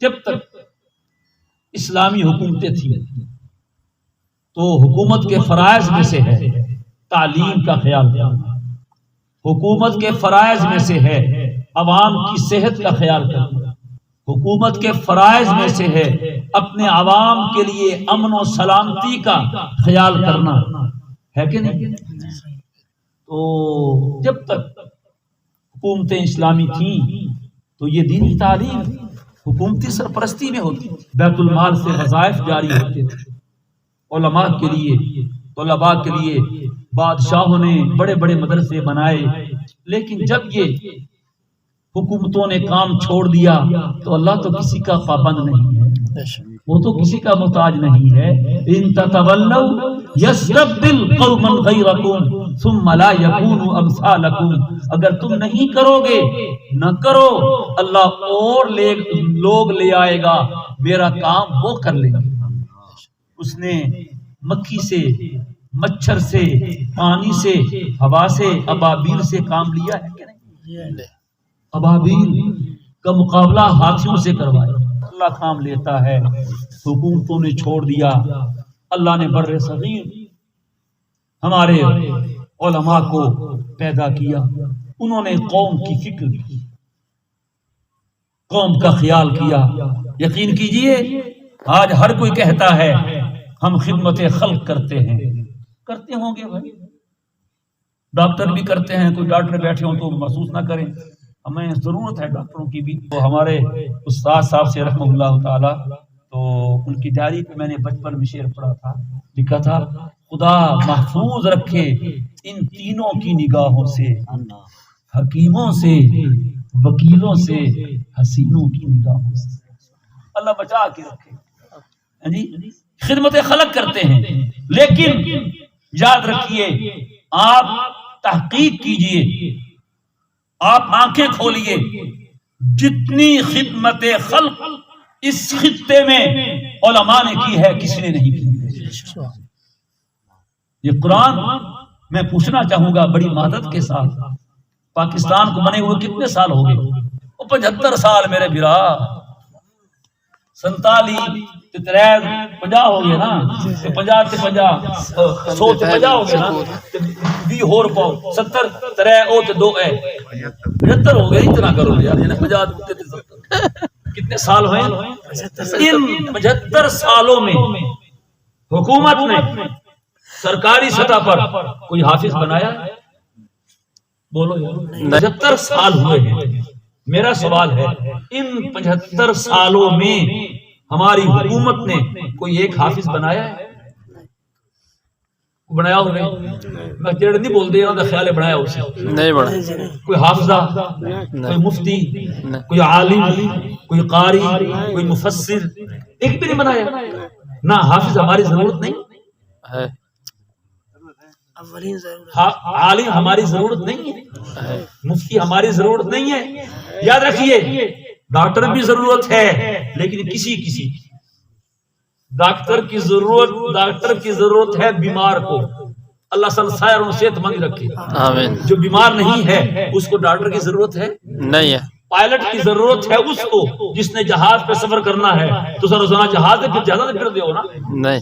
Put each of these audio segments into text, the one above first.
جب تک اسلامی حکومتیں تھیں تو حکومت کے فرائض میں سے ہے تعلیم کا خیال کرنا، حکومت کے فرائض میں سے ہے عوام کی صحت کا خیال کرنا، حکومت کے فرائض میں سے ہے اپنے عوام کے لیے امن و سلامتی کا خیال کرنا، ہے کہ نہیں؟ تو جب تک حکومتیں اسلامی تھیں تو یہ دینی تعلیم حکومتی سرپرستی میں ہوتی، بیت المال سے وظائف جاری ہوتے تھے علماء کے لیے، طلباء کے لیے۔ بادشاہوں نے بڑے بڑے مدرسے بنائے، لیکن جب یہ حکومتوں نے کام چھوڑ دیا تو اللہ تو کسی کا پابند نہیں ہے، وہ تو کسی کا محتاج نہیں ہے۔ ان تتولوا یستبدل قوما غیرکم ثم لا یکونوا امثالکم، اگر تم نہیں کرو گے، نہ کرو، اللہ اور لوگ لے آئے گا، میرا کام وہ کر لیں گے۔ اس نے مکھی سے، مچھر سے، پانی سے، ہوا سے، ابابیل سے کام لیا ہے کہ نہیں؟ ابابیل کا مقابلہ ہاتھیوں سے کروایا۔ اللہ کام لیتا ہے، حکومتوں نے چھوڑ دیا، اللہ نے بر صغیر ہمارے علماء کو پیدا کیا، انہوں نے قوم کی فکر کی، قوم کا خیال کیا۔ یقین کیجئے آج ہر کوئی کہتا ہے ہم خدمت خلق کرتے ہیں، کرتے ہوں گے بھائی، ڈاکٹر بھی کرتے ہیں، کوئی ڈاکٹر بیٹھے ہوں تو محسوس نہ کریں، ہمیں ضرورت ہے ڈاکٹروں کی بھی۔ تو ہمارے استاد صاحب سے رحمہ اللہ تعالی، تو ان کی ڈائری پہ میں نے بچپن میں شعر پڑھا تھا، لکھا تھا خدا محفوظ رکھے ان تینوں کی نگاہوں سے، حکیموں سے، وکیلوں سے، حسینوں کی نگاہوں سے، اللہ بچا کے رکھے۔ جی خدمت خلق کرتے ہیں، لیکن یاد رکھیے آپ تحقیق کیجئے، آپ آنکھیں کھولیے، جتنی خدمت خلق اس خطے میں علماء نے کی ہے کسی نے نہیں کی۔ یہ قرآن میں پوچھنا چاہوں گا بڑی مہارت کے ساتھ، پاکستان کو بنے ہوئے کتنے سال ہو گئے؟ 75 سال میرے بھرا، 47 50 ہو گئے نا، 50 سے 50 100 سے 50 ہو گئے نا، 20 اور پاؤ 70 3 او تے 2 ہے 75 ہو گئے۔ اتنا کرو یار، یعنی 50 کتنے سال ہوئے؟ ان 75 سالوں میں حکومت نے سرکاری سطح پر کوئی حافظ بنایا؟ بولو یار، 75 سال ہوئے ہیں۔ میرا سوال ہے ان 75 سالوں میں ہماری حکومت نے کوئی ایک حافظ بنایا ہے؟ بنایا ہو نہیں؟ میں جڑ نہیں بول دے رہا تھا، خیال ہے بنایا اسے نہیں بنا۔ کوئی حافظہ، کوئی مفتی، کوئی عالم، کوئی قاری، کوئی مفسر، ایک بھی نہیں بنایا۔ نہ حافظ ہماری ضرورت نہیں ہے، عالم ہماری ضرورت نہیں ہے، مفتی ہماری ضرورت نہیں ہے۔ یاد رکھیے ڈاکٹر بھی ضرورت ہے، لیکن کسی ڈاکٹر کی ضرورت ہے بیمار کو، اللہ سائر اور صحت مند رکھے۔ آمین۔ جو بیمار نہیں ہے اس کو ڈاکٹر کی ضرورت ہے نہیں ہے۔ پائلٹ کی ضرورت ہے اس کو جس نے جہاز پہ سفر کرنا ہے، تو سر روزانہ جہاز پہ زیادہ پھر دے ہو نا؟ نہیں،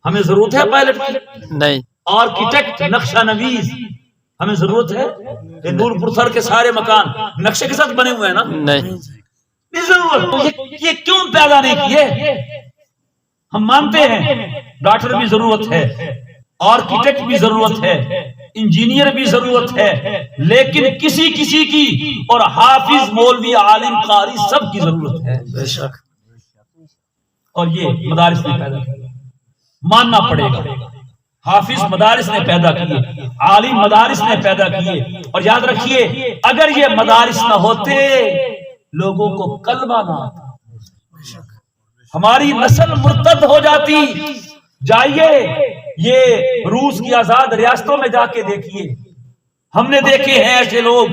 ہمیں ضرورت ہے پائلٹ کی نہیں۔ آرکیٹیکٹ، نقشہ نویس، ہمیں ضرورت ہے؟ نور پور کے سارے مکان نقشے کے ساتھ بنے ہوئے ہیں نا؟ نہیں ضرورت۔ یہ کیوں پیدا نہیں کیے؟ ہم مانتے ہیں ڈاکٹر بھی ضرورت ہے، آرکیٹیکٹ بھی ضرورت ہے، انجینئر بھی ضرورت ہے، لیکن کسی کی اور حافظ، مولوی، عالم، قاری سب کی ضرورت ہے۔ بے شک۔ اور یہ مدارس نے پیدا کیا، ماننا پڑے گا۔ حافظ مدارس نے پیدا کیے، عالم مدارس نے پیدا کیے، اور یاد رکھیے اگر یہ مدارس نہ ہوتے لوگوں کو کلمہ نہ آتا، ہماری نسل مرتد ہو جاتی۔ جائیے یہ روس کی آزاد ریاستوں میں جا کے دیکھیے، ہم نے دیکھے ہیں ایسے لوگ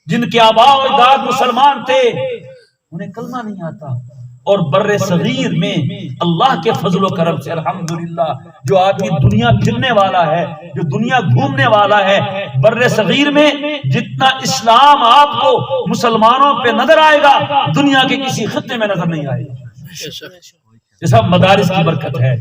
جن کے آباء و اجداد مسلمان تھے، انہیں کلمہ نہیں آتا، اور بر صغیر میں اللہ کے فضل و کرم سے الحمدللہ جو آدمی دنیا پھرنے والا ہے، جو دنیا گھومنے والا ہے، بر صغیر میں جتنا اسلام آپ کو مسلمانوں پہ نظر آئے گا دنیا کے کسی خطے میں نظر نہیں آئے گا۔ یہ سب مدارس کی برکت ہے۔